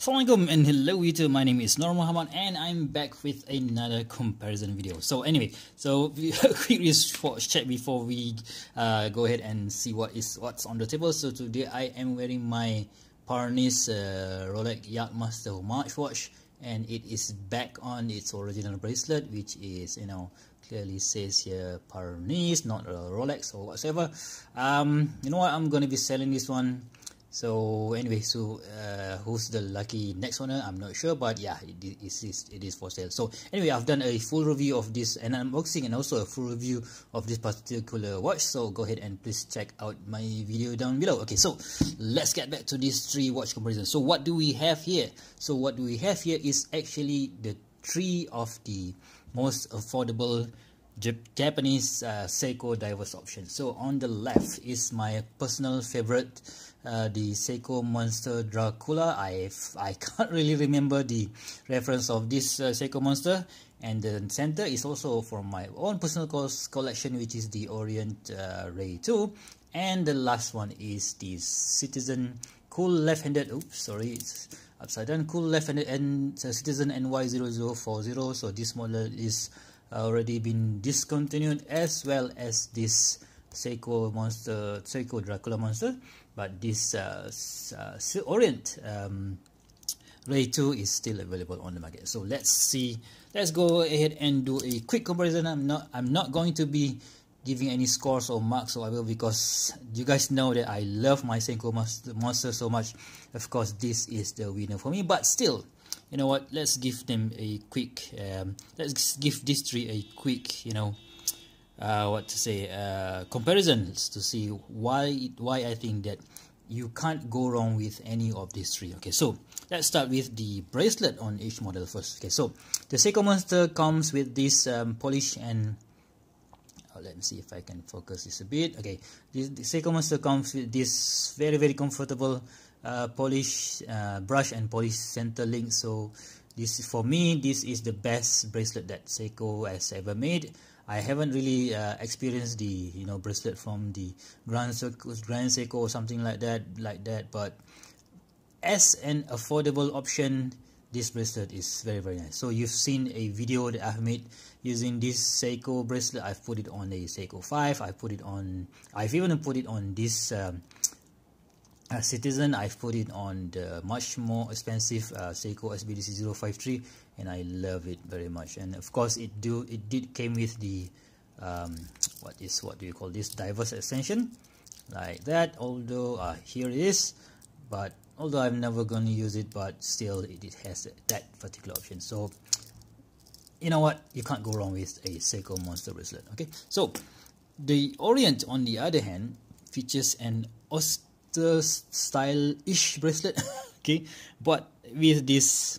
Assalamualaikum and hello YouTube, my name is Nur Muhammad and I'm back with another comparison video. So anyway, quick research check before we go ahead and see what's on the table. So today I am wearing my Promaster Rolex Yachtmaster March watch, and it is back on its original bracelet, which is, clearly says here Promaster, not a Rolex or whatever. You know what, I'm gonna be selling this one. So anyway, who's the lucky next owner, I'm not sure, but yeah, it is for sale. So anyway, I've done a full review of this and unboxing, and also a full review of this particular watch, so go ahead and please check out my video down below. Okay, so let's get back to these three watch comparisons. So what do we have here? So what we have here is actually the three of the most affordable Japanese Seiko diverse options. So on the left is my personal favorite, the Seiko Monster Dracula. I can't really remember the reference of this Seiko Monster. And the center is also from my own personal collection, which is the Orient Ray 2. And the last one is the Citizen Cool Left-Handed, oops, sorry, it's upside down, Cool Left-Handed and Citizen NY0040. So this model is already been discontinued, as well as this Seiko Dracula Monster, but this Orient Ray 2 is still available on the market. So let's go ahead and do a quick comparison. I'm not going to be giving any scores or marks or whatever, because you guys know that I love my Seiko Monster so much. Of course, this is the winner for me, but still, you know what, let's give them a quick let's give these three a quick, comparisons to see why I think that you can't go wrong with any of these three. Okay, so let's start with the bracelet on each model first. Okay, so the Seiko Monster comes with this polish and let me see if I can focus this a bit. Okay, the Seiko Monster comes with this very comfortable polish brush and polish center link. So this, for me, this is the best bracelet that Seiko has ever made. I haven't really experienced the bracelet from the Grand Seiko or something like that, but as an affordable option, this bracelet is very nice. So you've seen a video that I've made using this Seiko bracelet. I've put it on a Seiko 5. I've even put it on this Citizen. I've put it on the much more expensive Seiko SBDC 053, and I love it very much. And of course, it did came with the what do you call this, diverse extension like that. Although here it is, but although I'm never gonna use it, but still it has that particular option. So you know what, you can't go wrong with a Seiko Monster bracelet. Okay, so the Orient, on the other hand, features an style-ish bracelet, okay, but with this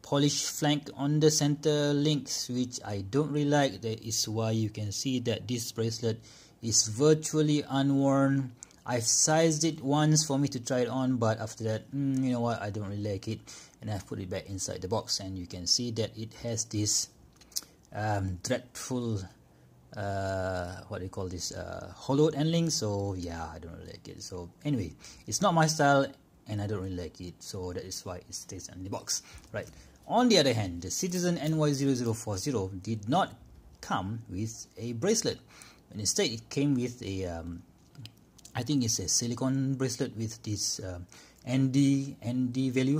polished flank on the center links, which I don't really like. That is why you can see that this bracelet is virtually unworn. I've sized it once for me to try it on, but after that, you know what, I don't really like it, and I've put it back inside the box, and you can see that it has this dreadful what do you call this, hollowed ending. So yeah, I don't really like it. So anyway, it's not my style and I don't really like it, so that is why it stays in the box, right? On the other hand, the Citizen NY0040 did not come with a bracelet, and instead it came with a I think it's a silicone bracelet with this ND value.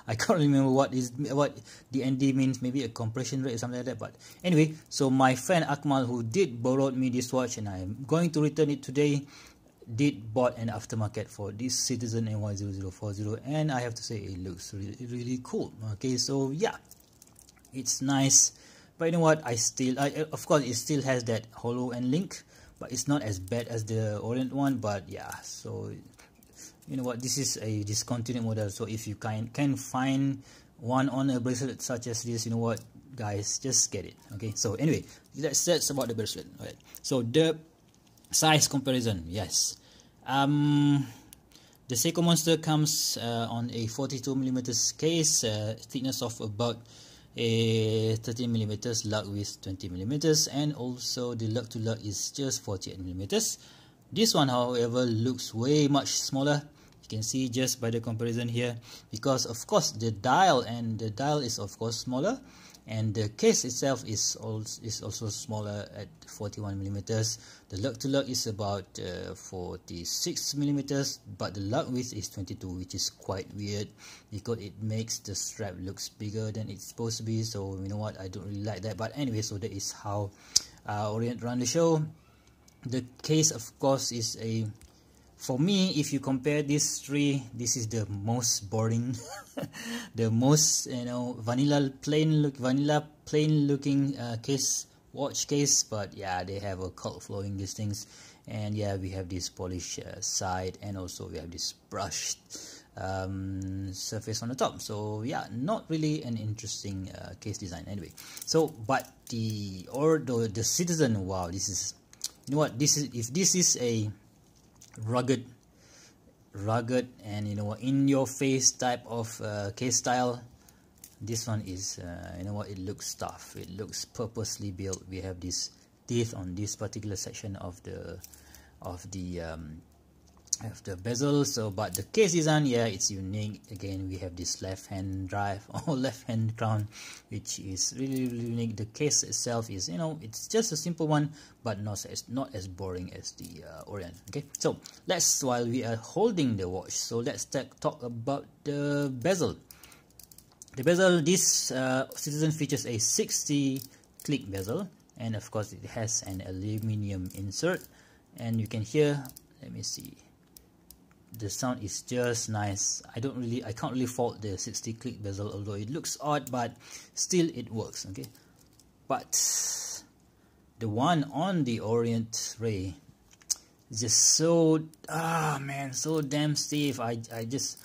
I can't remember what the ND means, maybe a compression rate or something like that. But anyway, so my friend Akmal, who did borrowed me this watch, and I'm going to return it today, did bought an aftermarket for this Citizen NY0040, and I have to say it looks really cool. Okay, so yeah, it's nice, but you know what, of course it still has that hollow end link, but it's not as bad as the Orient one. But yeah, so you know what, this is a discontinued model, so if you can find one on a bracelet such as this, you know what guys, just get it. Okay, so anyway, that's about the bracelet. All right, so the size comparison, yes, the Seiko Monster comes on a 42mm case, thickness of about 13mm, lug with 20mm, and also the lug to lug is just 48mm. This one, however, looks way much smaller. You can see just by the comparison here, because of course the dial is of course smaller, and the case itself is also smaller at 41 millimeters. The lug to lug is about 46 millimeters, but the lug width is 22, which is quite weird because it makes the strap looks bigger than it's supposed to be. So you know what, I don't really like that. But anyway, so that is how Orient run the show. The case of course is a, for me, if you compare these three, this is the most boring, the most, you know, vanilla plain looking watch case. But yeah, they have a cult following, these things. And yeah, we have this polished side, and also we have this brushed surface on the top. So yeah, not really an interesting case design anyway. So but the Citizen, wow, this is, you know what, this is, if this is a rugged and, you know, in your face type of case style, this one is, you know what, it looks tough, it looks purposely built. We have this teeth on this particular section of the bezel. So but the case design, yeah, it's unique. Again, we have this left hand drive or left hand crown, which is really unique. The case itself is, you know, it's just a simple one, but not as boring as the Orient. Okay, so let's, while we are holding the watch, so let's talk about the bezel. The bezel, this Citizen features a 60 click bezel, and of course it has an aluminium insert, and you can hear, let me see, the sound is just nice. I can't really fault the 60 click bezel, although it looks odd, but still it works. Okay, but the one on the Orient Ray is just so, man, so damn stiff. I just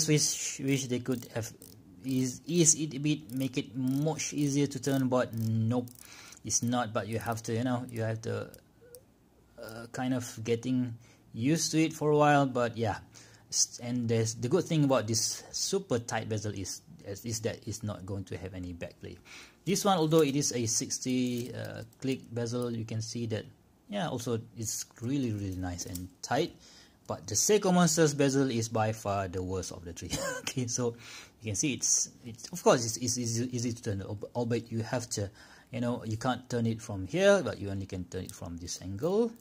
wish they could have ease it a bit, make it much easier to turn, but nope, it's not. But you have to, you know, you have to kind of getting used to it for a while. But yeah, and there's the good thing about this super tight bezel is that it's not going to have any backplay. This one, although it is a 60 click bezel, you can see that, yeah, also it's really nice and tight. But the Seiko Monster's bezel is by far the worst of the three. Okay, so you can see it's of course it's easy to turn, albeit you have to, you know, you can't turn it from here, but you only can turn it from this angle.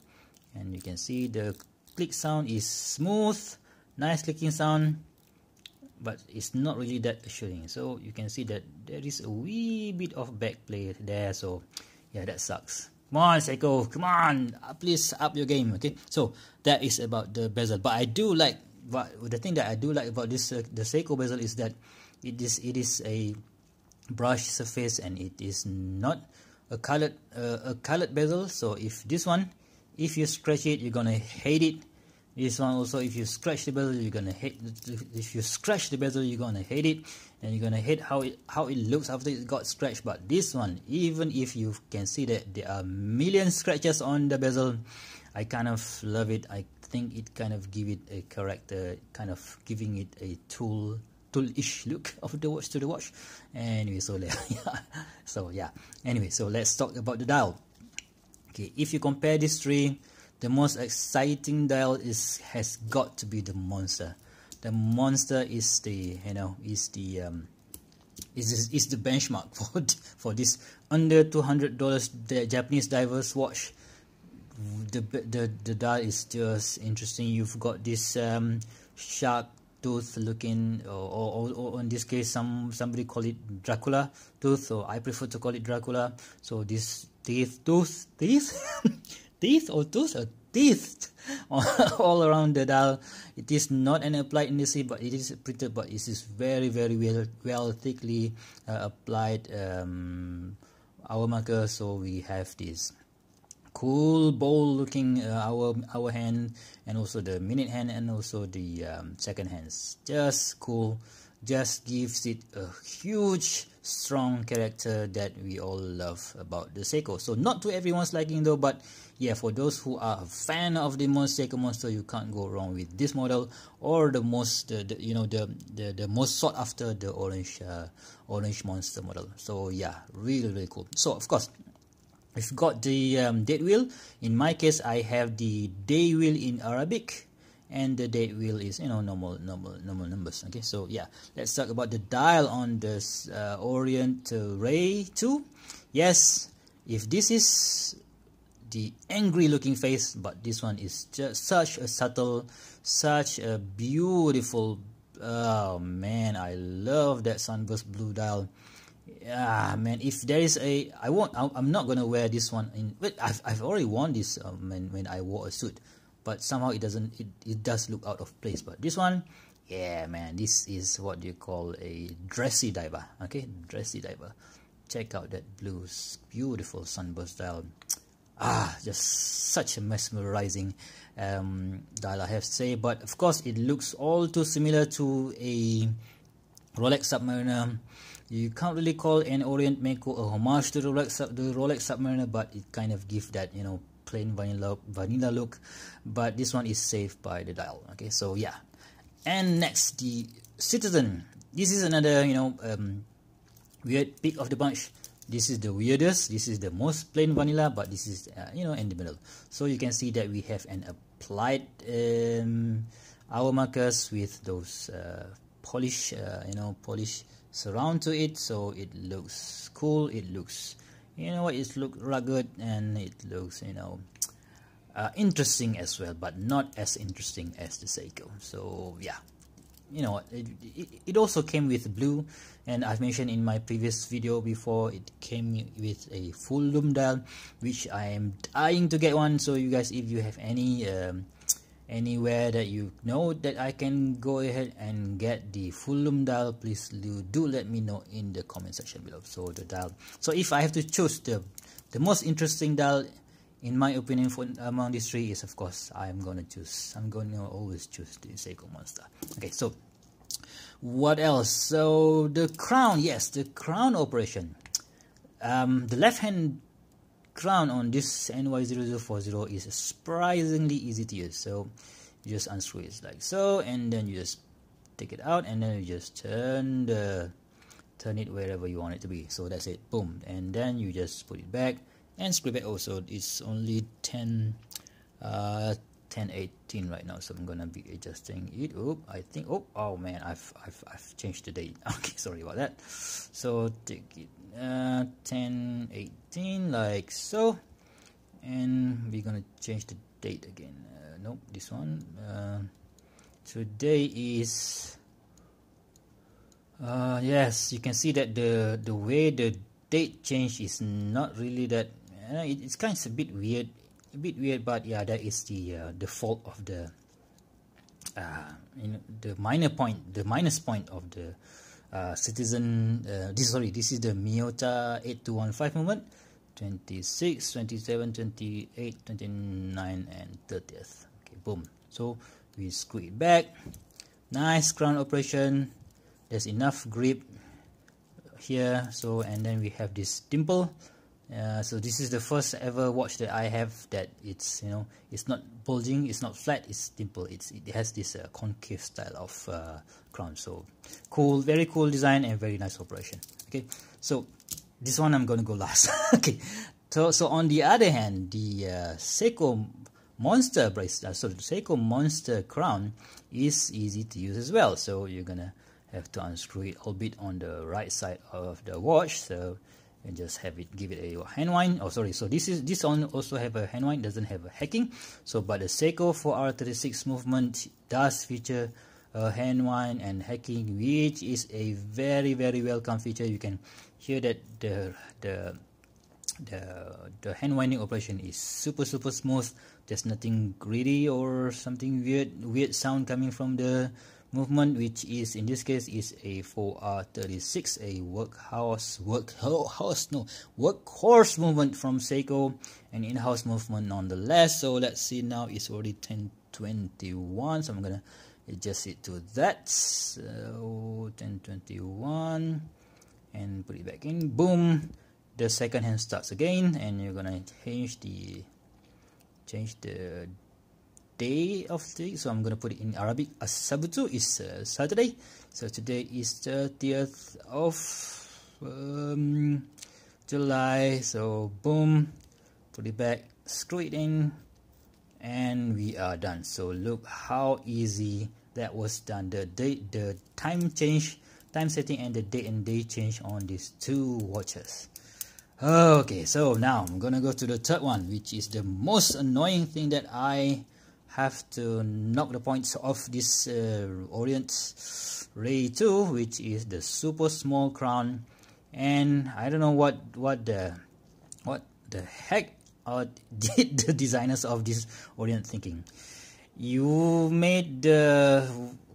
And you can see the click sound is smooth, nice clicking sound, but it's not really that assuring. So you can see that there is a wee bit of backplay there. So yeah, that sucks. Come on, Seiko, come on, please up your game. Okay, so that is about the bezel. But I do like, but the thing that I do like about this the Seiko bezel is that it is a brush surface, and it is not a colored bezel. So if this one, if you scratch it, you're gonna hate it. This one also, if you scratch the bezel, you're gonna hate. If you scratch the bezel, you're gonna hate it, and you're gonna hate how it looks after it got scratched. But this one, even if you can see that there are million scratches on the bezel, I kind of love it. I think it kind of give it a character, kind of giving it a tool-ish look of the watch to the watch. Anyway, so yeah. Anyway, so let's talk about the dial. Okay, if you compare these three, the most exciting dial has got to be the Monster. The Monster is the, you know, is the benchmark for this under $200 Japanese divers watch. The dial is just interesting. You've got this shark tooth looking, or in this case somebody call it Dracula tooth, or I prefer to call it Dracula. So this teeth all around the dial. It is not an applied indice, but it is printed, but it is very well thickly applied hour marker. So we have this cool bowl looking hour hand, and also the minute hand, and also the second hands. Just cool, just gives it a huge strong character that we all love about the Seiko. So not to everyone's liking though, but yeah, for those who are a fan of the Seiko Monster, you can't go wrong with this model, or the most most sought after, the orange Monster model. So yeah, really cool. So of course, we've got the date wheel. In my case, I have the day wheel in Arabic, and the date wheel is, you know, normal numbers. Okay, so yeah, let's talk about the dial on this Orient Ray 2. Yes, if this is the angry looking face, but this one is just such a subtle, such a beautiful, oh man, I love that sunburst blue dial. Yeah man, if there is a, I'm not gonna wear this one in, but I've already worn this when I wore a suit, but somehow it does look out of place. But this one, yeah man, this is what you call a dressy diver. Okay, dressy diver. Check out that blue beautiful sunburst dial. Just such a mesmerizing dial, I have to say. But of course it looks all too similar to a Rolex Submariner. You can't really call an Orient Mako a homage to the Rolex Submariner, but it kind of gives that, you know, plain vanilla look. But this one is saved by the dial. Okay, so yeah. And next, the Citizen. This is another, you know, weird pick of the bunch. This is the weirdest. This is the most plain vanilla, but this is you know, in the middle. So you can see that we have an applied hour markers with those polish, you know, polish surround to it, so it looks cool. It looks, you know what, it looks rugged, and it looks, you know, interesting as well, but not as interesting as the Seiko. So yeah, you know, it also came with blue, and I've mentioned in my previous video before, it came with a full lume dial, which I am dying to get one. So you guys, if you have any anywhere that you know that I can go ahead and get the full lume dial, please do let me know in the comment section below. So the dial, so if I have to choose the most interesting dial, in my opinion, for among these three, is of course I'm gonna always choose the Seiko Monster. Okay, so what else? So the crown, yes, the crown operation. The left hand crown on this NY0040 is surprisingly easy to use. So you just unscrew it like so, and then you just take it out, and then you just turn it wherever you want it to be. So that's it, boom, and then you just put it back and screw back. Also, it's only 10:18 right now, so I'm gonna be adjusting it. I think, oh man, I've changed the date. Okay, sorry about that. So take it 10:18 like so, and we're gonna change the date again. Nope, this one. Today is yes, you can see that the way the date change is not really that. It's kind of a bit weird, but yeah, that is the fault of the you know, the minus point of the Citizen. This is the Miyota 8215 movement, 26, 27, 28, 29, and 30th. Okay, boom. So we screw it back. Nice crown operation. There's enough grip here. So, and then we have this dimple. So this is the first ever watch that I have that it's, you know, it's not bulging, it's not flat, it's dimple. It has this concave style of crown. So cool, very cool design and very nice operation. Okay, so this one I'm gonna go last. Okay, so on the other hand, the Seiko Monster bracelet, so the Seiko Monster crown is easy to use as well. So you're gonna have to unscrew it, albeit on the right side of the watch. So and just have it, give it a hand wind. Oh sorry, so this one also have a hand wind, doesn't have a hacking. So but the Seiko 4R36 movement does feature a hand wind and hacking, which is a very welcome feature. You can hear that the hand winding operation is super smooth. There's nothing gritty or something weird sound coming from the movement, which is in this case is a 4R36, a workhorse movement from Seiko, an in-house movement nonetheless. So let's see, now it's already 10:21, so I'm gonna adjust it to that. So 10:21 and put it back in. Boom, the second hand starts again, and you're gonna change the day of the week. So I'm gonna put it in Arabic. As-Sabtu is Saturday, so today is 30th of July. So boom, put it back, screw it in, and we are done. So look how easy that was done. The date, the time change, time setting, and the date and day change on these two watches. Okay, so now I'm gonna go to the third one, which is the most annoying thing that I have to knock the points off this Orient Ray 2, which is the super small crown. And I don't know what the heck did the designers of this Orient thinking. You made the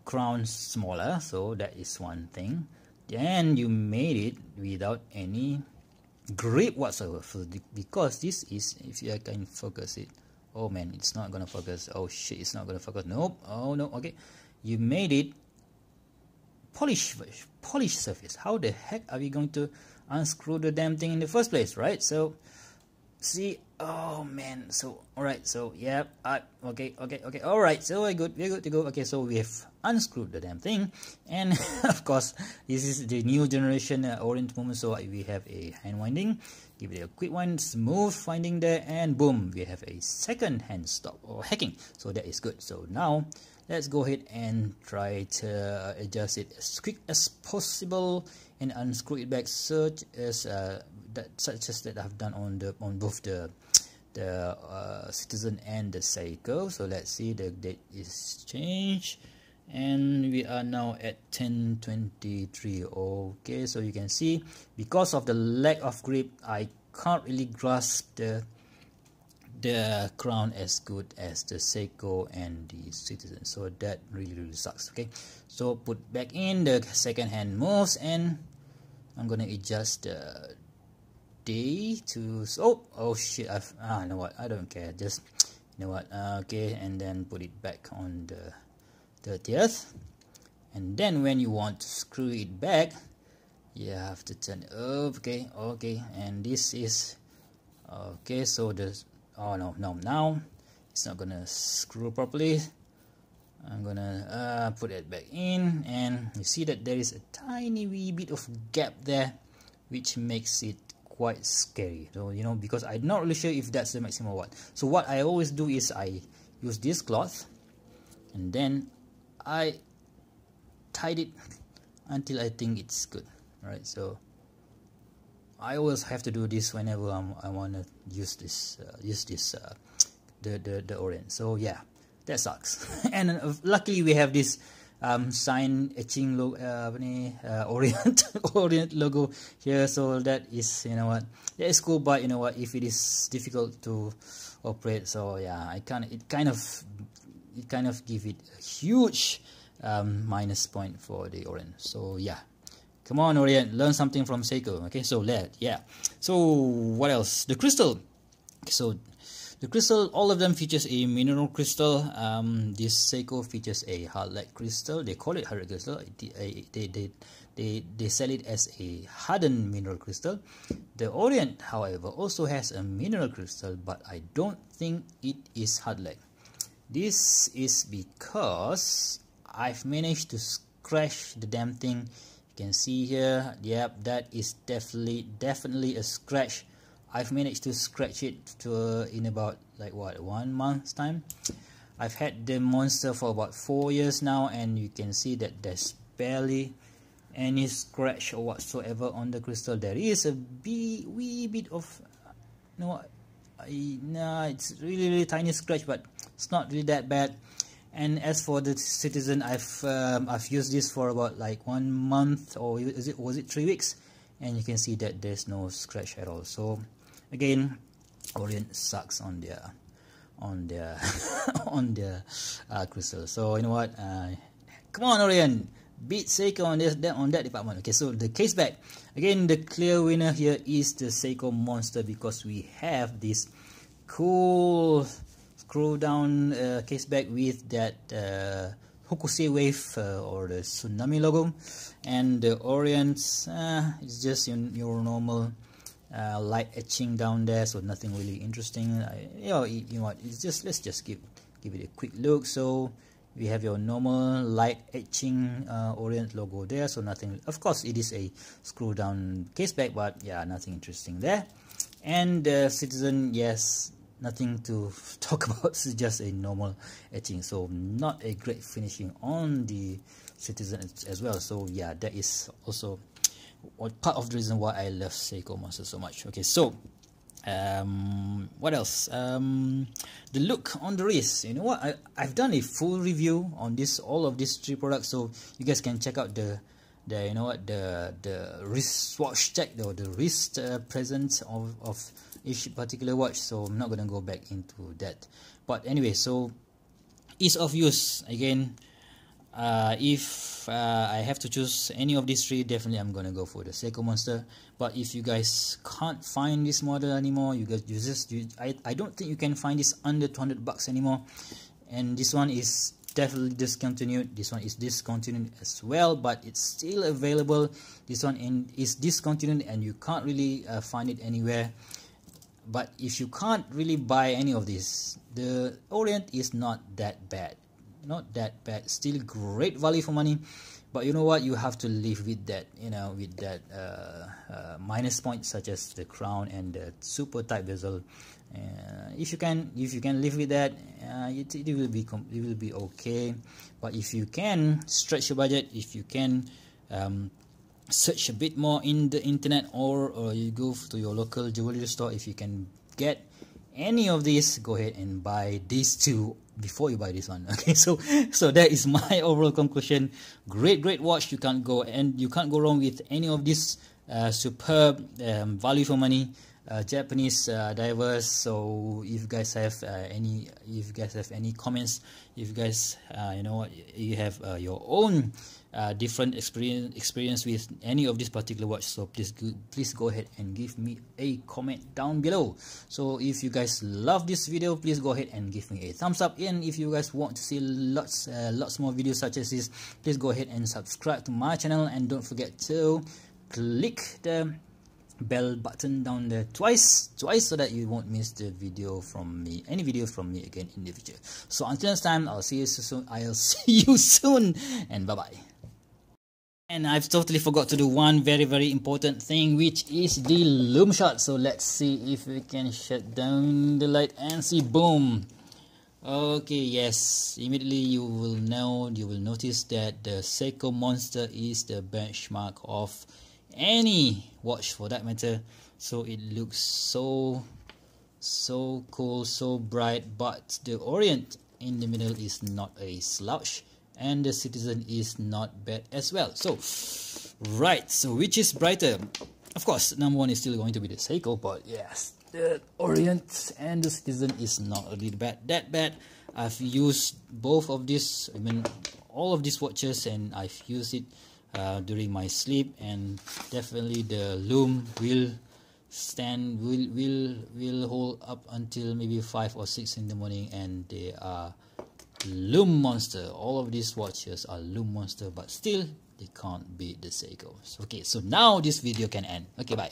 crown smaller, so that is one thing, and you made it without any grip whatsoever, because this is, if I can focus it, oh man, it's not gonna focus. Oh shit, it's not gonna focus. Nope. Oh no. Okay, you made it polished surface. How the heck are we going to unscrew the damn thing in the first place, right? So see, oh man, so all right, so yeah, okay, all right, so we're good to go. Okay, so we have unscrewed the damn thing, and of course this is the new generation Orient movement, so we have a hand winding. Give it a quick one, smooth winding there, and boom, we have a second hand stop or hacking, so that is good. So now let's go ahead and try to adjust it as quick as possible and unscrew it back, such as that I've done on both the Citizen and the Seiko. So let's see, the date is changed, and we are now at 10:23. Okay, so you can see, because of the lack of grip, I can't really grasp the crown as good as the Seiko and the Citizen, so that really sucks. Okay, so put back in the second hand moves, and I'm gonna adjust the day to, oh shit, you know what, I don't care, just, you know what, okay, and then put it back on the 30th, and then when you want to screw it back, you have to turn it up. Okay, and this is okay, so there's, oh no, now it's not gonna screw properly. I'm gonna put it back in, and you see that there is a tiny wee bit of gap there, which makes it quite scary. So, you know, because I'm not really sure if that's the maximum or what. So what I always do is I use this cloth, and then I tied it until I think it's good. Alright, so I always have to do this whenever I want to use this the Orient. So yeah, that sucks. And luckily we have this sign etching Orient logo here, so that is, you know what, that is cool. But you know what, if it is difficult to operate, so yeah, it kind of give it a huge minus point for the Orient. So yeah, come on Orient, learn something from Seiko. Okay, so so what else? The crystal. So the crystal, all of them features a mineral crystal. This Seiko features a hard lead crystal. They call it hard crystal. They sell it as a hardened mineral crystal. The Orient, however, also has a mineral crystal, but I don't think it is hard lead. This is because I've managed to scratch the damn thing. You can see here, yep, that is definitely a scratch. I've managed to scratch it in about, like, what, 1 month's time. I've had the monster for about 4 years now, and you can see that there's barely any scratch or whatsoever on the crystal. There is a wee bit of, you know what, nah, it's really tiny scratch, but it's not really that bad. And as for the Citizen, I've used this for about like 1 month, or was it 3 weeks, and you can see that there's no scratch at all. So again, Orient sucks on their on their crystal. So you know what, come on Orient, beat Seiko on that department. Okay, so the case back, again, the clear winner here is the Seiko Monster, because we have this cool screw down case back with that Hokusei wave or the tsunami logo, and the Orient is just your normal light etching down there, so nothing really interesting. You know what, it's just, let's just give it a quick look. So we have your normal light etching Orient logo there, so nothing. Of course it is a screw down case back, but yeah, nothing interesting there. And the Citizen, yes, nothing to talk about. It's just a normal etching, so not a great finishing on the Citizen as well. So yeah, that is also part of the reason why I love Seiko Monster so much. Okay, so what else? The look on the wrist. You know what, I've done a full review on all of these 3 products, so you guys can check out the you know what, the wristwatch check, or the wrist presence of each particular watch. So I'm not gonna go back into that, but anyway, so ease of use again. If I have to choose any of these 3, definitely I'm gonna go for the Seiko Monster. But if you guys can't find this model anymore, I don't think you can find this under 200 bucks anymore. And this one is definitely discontinued. This one is discontinued as well, but it's still available. This one is discontinued and you can't really find it anywhere. But if you can't really buy any of this, the Orient is not that bad. Not that bad, still great value for money. But you know what, you have to live with that, you know, with that minus points such as the crown and the super tight bezel. If you can live with that, it will be okay. But if you can stretch your budget, if you can search a bit more in the internet, or you go to your local jewelry store, if you can get any of these, go ahead and buy these 2 before you buy this one. Okay, so that is my overall conclusion. Great watch. You can't go wrong with any of these superb value for money Japanese divers. So if you guys have any comments, if you guys you know what, you have your own different experience with any of this particular watch, so please go ahead and give me a comment down below. So if you guys love this video, please go ahead and give me a thumbs up, and if you guys want to see lots more videos such as this, please go ahead and subscribe to my channel, and don't forget to click the bell button down there twice, so that you won't miss the video from me, any videos from me again in the future. So until next time, I'll see you soon, and bye bye. And I've totally forgot to do one very important thing, which is the loom shot. So let's see if we can shut down the light and see. Boom. Okay, yes, immediately you will notice that the Seiko Monster is the benchmark of any watch for that matter. So it looks so cool, so bright. But the Orient in the middle is not a slouch, and the Citizen is not bad as well. So right, so which is brighter? Of course, number 1 is still going to be the Seiko, but yes, the Orient and the Citizen is not really that bad. I've used both of these, I mean all of these watches, and I've used it during my sleep, and definitely the loom will hold up until maybe 5 or 6 in the morning, and they are loom monster. All of these watches are loom monster, but still they can't beat the Seiko. Okay, so now this video can end. Okay, bye.